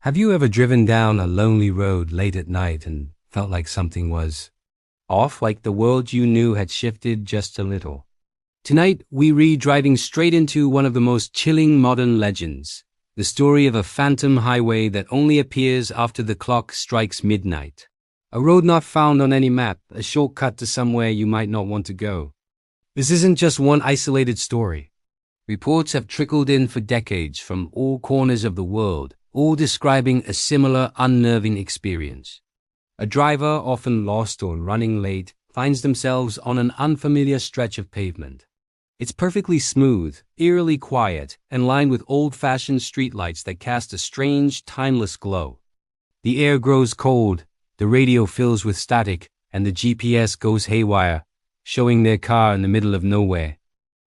Have you ever driven down a lonely road late at night and felt like something was off, like the world you knew had shifted just a little? Tonight, we read driving straight into one of the most chilling modern legends, the story of a phantom highway that only appears after the clock strikes midnight. A road not found on any map, a shortcut to somewhere you might not want to go. This isn't just one isolated story. Reports have trickled in for decades from all corners of the world, all describing a similar unnerving experience. A driver, often lost or running late, finds themselves on an unfamiliar stretch of pavement. It's perfectly smooth, eerily quiet, and lined with old-fashioned streetlights that cast a strange, timeless glow. The air grows cold, the radio fills with static, and the GPS goes haywire, showing their car in the middle of nowhere.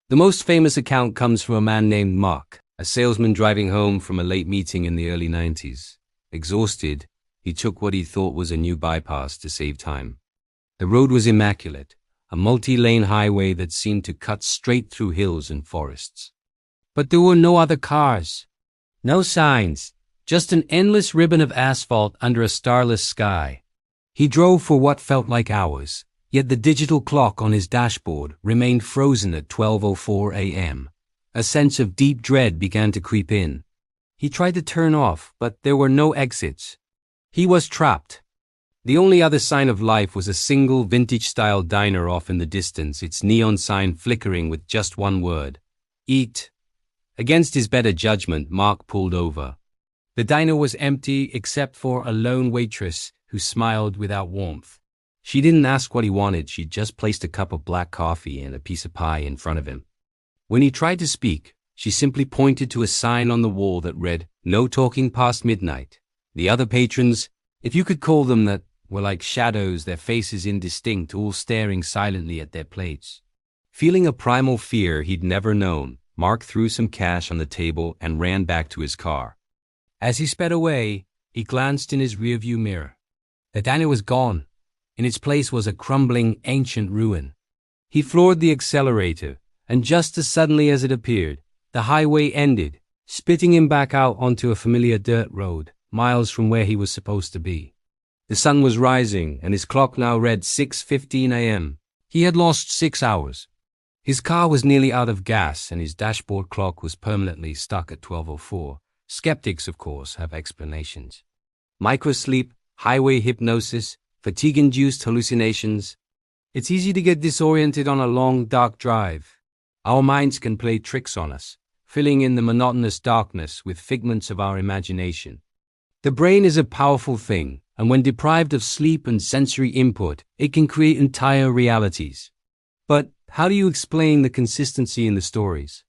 The most famous account comes from a man named Mark, a salesman driving home from a late meeting in the early 90s. Exhausted, he took what he thought was a new bypass to save time. The road was immaculate, a multi-lane highway that seemed to cut straight through hills and forests. But there were no other cars. No signs, just an endless ribbon of asphalt under a starless sky. He drove for what felt like hours, yet the digital clock on his dashboard remained frozen at 12:04 a.m. A sense of deep dread began to creep in. He tried to turn off, but there were no exits. He was trapped. The only other sign of life was a single vintage-style diner off in the distance, its neon sign flickering with just one word: eat. Against his better judgment, Mark pulled over. The diner was empty except for a lone waitress who smiled without warmth. She didn't ask what he wanted, she just placed a cup of black coffee and a piece of pie in front of him. When he tried to speak, she simply pointed to a sign on the wall that read, "No talking past midnight." The other patrons, if you could call them that, were like shadows, their faces indistinct, all staring silently at their plates. Feeling a primal fear he'd never known, Mark threw some cash on the table and ran back to his car. As he sped away, he glanced in his rearview mirror. The diner was gone. In its place was a crumbling, ancient ruin. He floored the accelerator, and just as suddenly as it appeared, the highway ended, spitting him back out onto a familiar dirt road, miles from where he was supposed to be. The sun was rising, and his clock now read 6:15 a.m. He had lost 6 hours. His car was nearly out of gas, and his dashboard clock was permanently stuck at 12:04. Skeptics, of course, have explanations. Microsleep, highway hypnosis, fatigue-induced hallucinations. It's easy to get disoriented on a long, dark drive. Our minds can play tricks on us, filling in the monotonous darkness with figments of our imagination. The brain is a powerful thing, and when deprived of sleep and sensory input, it can create entire realities. But how do you explain the consistency in the stories?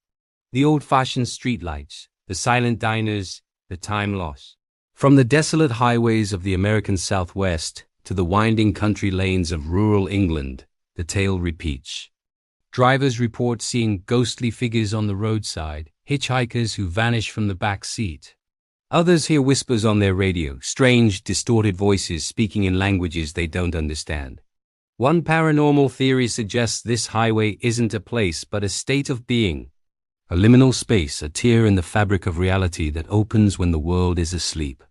The old-fashioned streetlights, the silent diners, the time loss. From the desolate highways of the American Southwest to the winding country lanes of rural England, the tale repeats. Drivers report seeing ghostly figures on the roadside, hitchhikers who vanish from the back seat. Others hear whispers on their radio, strange, distorted voices speaking in languages they don't understand. One paranormal theory suggests this highway isn't a place but a state of being, a liminal space, a tear in the fabric of reality that opens when the world is asleep.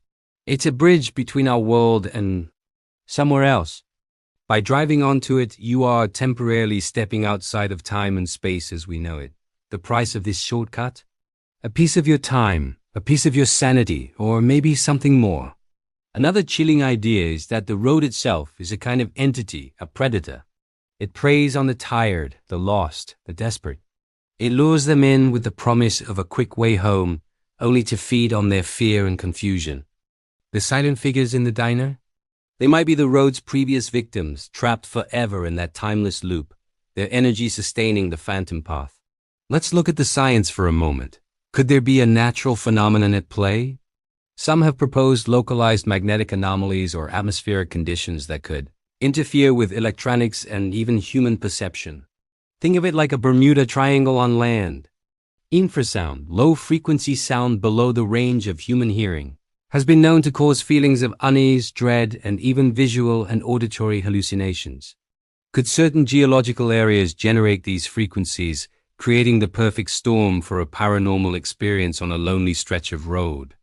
It's a bridge between our world and somewhere else. By driving onto it, you are temporarily stepping outside of time and space as we know it. The price of this shortcut? A piece of your time, a piece of your sanity, or maybe something more. Another chilling idea is that the road itself is a kind of entity, a predator. It preys on the tired, the lost, the desperate. It lures them in with the promise of a quick way home, only to feed on their fear and confusion. The silent figures in the diner? They might be the road's previous victims, trapped forever in that timeless loop, their energy sustaining the phantom path. Let's look at the science for a moment. Could there be a natural phenomenon at play? Some have proposed localized magnetic anomalies or atmospheric conditions that could interfere with electronics and even human perception. Think of it like a Bermuda Triangle on land. Infrasound, low-frequency sound below the range of human hearing, has been known to cause feelings of unease, dread, and even visual and auditory hallucinations. Could certain geological areas generate these frequencies, creating the perfect storm for a paranormal experience on a lonely stretch of road?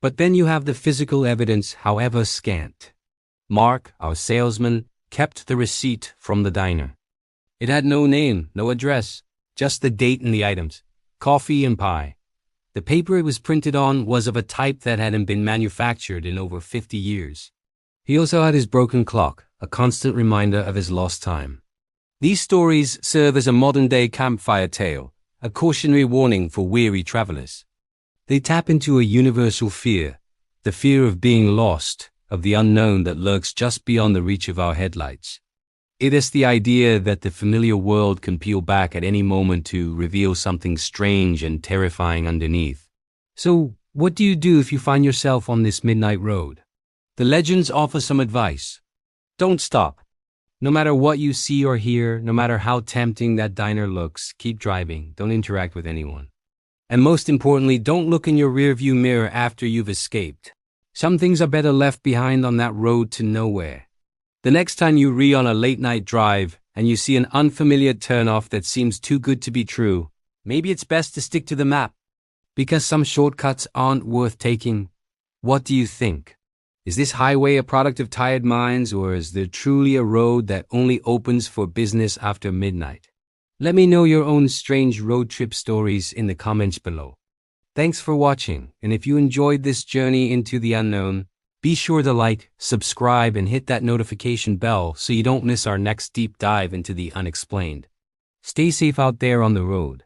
But then you have the physical evidence, however scant. Mark, our salesman, kept the receipt from the diner. It had no name, no address, just the date and the items, coffee and pie. The paper it was printed on was of a type that hadn't been manufactured in over 50 years. He also had his broken clock, a constant reminder of his lost time. These stories serve as a modern-day campfire tale, a cautionary warning for weary travelers. They tap into a universal fear, the fear of being lost, of the unknown that lurks just beyond the reach of our headlights. It is the idea that the familiar world can peel back at any moment to reveal something strange and terrifying underneath. So, what do you do if you find yourself on this midnight road? The legends offer some advice. Don't stop. No matter what you see or hear, no matter how tempting that diner looks, keep driving. Don't interact with anyone. And most importantly, don't look in your rearview mirror after you've escaped. Some things are better left behind on that road to nowhere. The next time you on a late-night drive and you see an unfamiliar turnoff that seems too good to be true, maybe it's best to stick to the map. Because some shortcuts aren't worth taking. What do you think? Is this highway a product of tired minds, or is there truly a road that only opens for business after midnight? Let me know your own strange road trip stories in the comments below. Thanks for watching, and if you enjoyed this journey into the unknown, be sure to like, subscribe, and hit that notification bell so you don't miss our next deep dive into the unexplained. Stay safe out there on the road.